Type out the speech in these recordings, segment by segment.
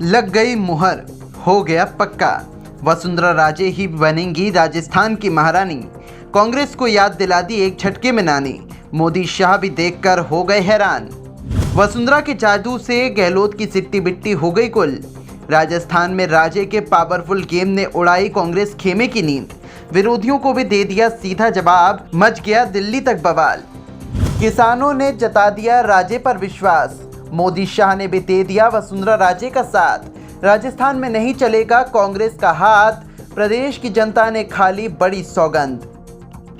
लग गई मुहर, हो गया पक्का। वसुंधरा राजे ही बनेंगी राजस्थान की महारानी। कांग्रेस को याद दिला दी एक झटके में नानी। मोदी शाह भी देखकर हो गए हैरान। वसुंधरा के जादू से गहलोत की सिट्टी बिट्टी हो गई कुल। राजस्थान में राजे के पावरफुल गेम ने उड़ाई कांग्रेस खेमे की नींद। विरोधियों को भी दे दिया सीधा जवाब, मच गया दिल्ली तक बवाल। किसानों ने जता दिया राजे पर विश्वास। मोदी शाह ने भी दे दिया वसुंधरा राजे का साथ। राजस्थान में नहीं चलेगा कांग्रेस का हाथ। प्रदेश की जनता ने खा ली बड़ी सौगंध।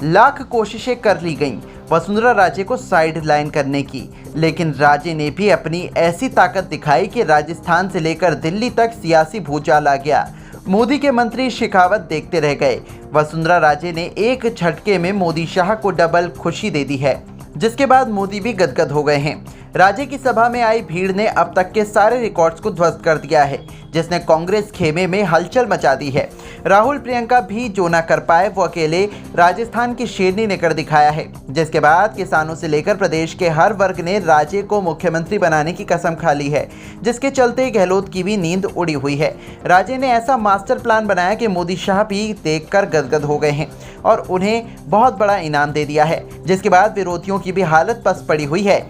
लाख कोशिशें कर ली गईं वसुंधरा राजे को साइड लाइन करने की, लेकिन राजे ने भी अपनी ऐसी ताकत दिखाई कि राजस्थान से लेकर दिल्ली तक सियासी भूचाल आ गया। मोदी के मंत्री शेखावत देखते रह गए। वसुंधरा राजे ने एक झटके में मोदी शाह को डबल खुशी दे दी है, जिसके बाद मोदी भी गदगद हो गए हैं। राजे की सभा में आई भीड़ ने अब तक के सारे रिकॉर्ड्स को ध्वस्त कर दिया है, जिसने कांग्रेस खेमे में हलचल मचा दी है। राहुल प्रियंका भी जो ना कर पाए वो अकेले राजस्थान की शेरनी ने कर दिखाया है, जिसके बाद किसानों से लेकर प्रदेश के हर वर्ग ने राजे को मुख्यमंत्री बनाने की कसम खा ली है, जिसके चलते गहलोत की भी नींद उड़ी हुई है। राजे ने ऐसा मास्टर प्लान बनाया कि मोदी शाह भी देखकर गदगद हो गए हैं और उन्हें बहुत बड़ा इनाम दे दिया है, जिसके बाद विरोधियों की भी हालत पस्त पड़ी हुई है।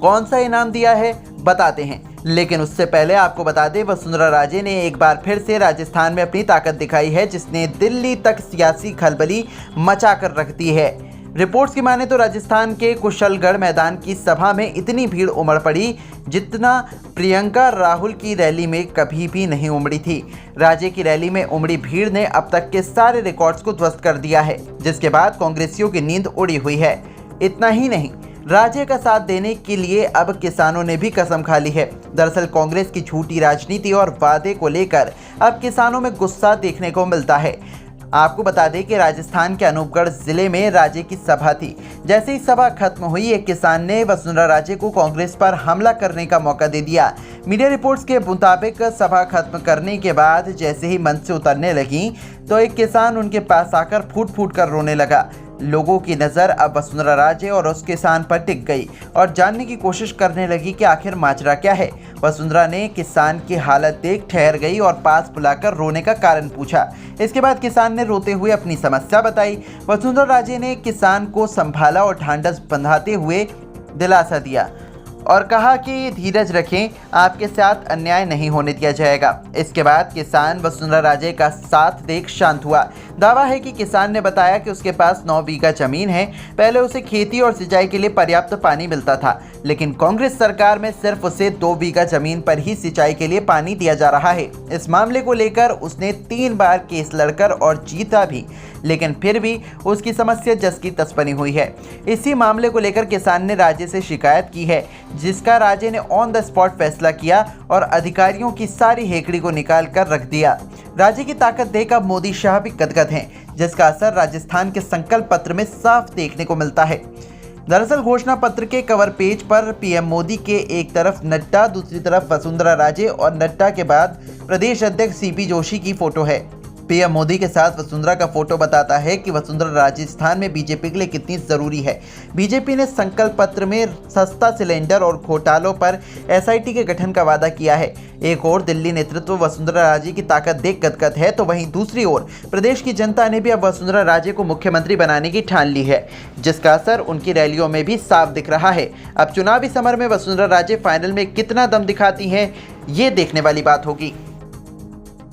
कौन सा इनाम दिया है बताते हैं, लेकिन उससे पहले आपको बता दें वसुंधरा राजे ने एक बार फिर से राजस्थान में अपनी ताकत दिखाई है, जिसने दिल्ली तक सियासी खलबली मचा कर रख दी है। रिपोर्ट्स की माने तो राजस्थान के कुशलगढ़ मैदान की सभा में इतनी भीड़ उमड़ पड़ी जितना प्रियंका राहुल की रैली में कभी भी नहीं उमड़ी थी। राजे की रैली में उमड़ी भीड़ ने अब तक के सारे रिकॉर्ड्स को ध्वस्त कर दिया है, जिसके बाद कांग्रेसियों की नींद उड़ी हुई है। इतना ही नहीं, राजे का साथ देने के लिए अब किसानों ने भी कसम खा ली है। दरअसल कांग्रेस की झूठी राजनीति और वादे को लेकर अब किसानों में गुस्सा देखने को मिलता है। आपको बता दें कि राजस्थान के अनूपगढ़ जिले में राजे की सभा थी। जैसे ही सभा खत्म हुई, एक किसान ने वसुंधरा राजे को कांग्रेस पर हमला करने का मौका दे दिया। मीडिया रिपोर्ट्स के मुताबिक सभा खत्म करने के बाद जैसे ही मंच से उतरने लगी तो एक किसान उनके पास आकर फूट फूट कर रोने लगा। लोगों की नज़र अब वसुंधरा राजे और उस किसान पर टिक गई और जानने की कोशिश करने लगी कि आखिर माजरा क्या है। वसुंधरा ने किसान की हालत देख ठहर गई और पास बुलाकर रोने का कारण पूछा। इसके बाद किसान ने रोते हुए अपनी समस्या बताई। वसुंधरा राजे ने किसान को संभाला और ढांढस बंधाते हुए दिलासा दिया और कहा कि धीरज रखें, आपके साथ अन्याय नहीं होने दिया जाएगा। इसके बाद किसान वसुंधरा राजे का साथ देख शांत हुआ। दावा है कि किसान ने बताया कि उसके पास 9 बीघा जमीन है। पहले उसे खेती और सिंचाई के लिए पर्याप्त पानी मिलता था, लेकिन कांग्रेस सरकार में सिर्फ उसे 2 बीघा जमीन पर ही सिंचाई के लिए पानी दिया जा रहा है। इस मामले को लेकर उसने 3 बार केस लड़कर और जीता भी, लेकिन फिर भी उसकी समस्या जस की तस बनी हुई है। इसी मामले को लेकर किसान ने राजे से शिकायत की है, जिसका राजे ने ऑन द स्पॉट फैसला किया और अधिकारियों की सारी हेकड़ी को निकाल कर रख दिया। राजे की ताकत देख अब मोदी शाह भी गदगद हैं, जिसका असर राजस्थान के संकल्प पत्र में साफ देखने को मिलता है। दरअसल घोषणा पत्र के कवर पेज पर पीएम मोदी के एक तरफ नड्डा, दूसरी तरफ वसुंधरा राजे और नड्डा के बाद प्रदेश अध्यक्ष सीपी जोशी की फोटो है। पीएम मोदी के साथ वसुंधरा का फोटो बताता है कि वसुंधरा राजस्थान में बीजेपी के लिए कितनी ज़रूरी है। बीजेपी ने संकल्प पत्र में सस्ता सिलेंडर और घोटालों पर एसआईटी के गठन का वादा किया है। एक ओर दिल्ली नेतृत्व वसुंधरा राजे की ताकत देख गदगद है, तो वहीं दूसरी ओर प्रदेश की जनता ने भी अब वसुंधरा राजे को मुख्यमंत्री बनाने की ठान ली है, जिसका असर उनकी रैलियों में भी साफ दिख रहा है। अब चुनावी समर में वसुंधरा राजे फाइनल में कितना दम दिखाती हैं, ये देखने वाली बात होगी।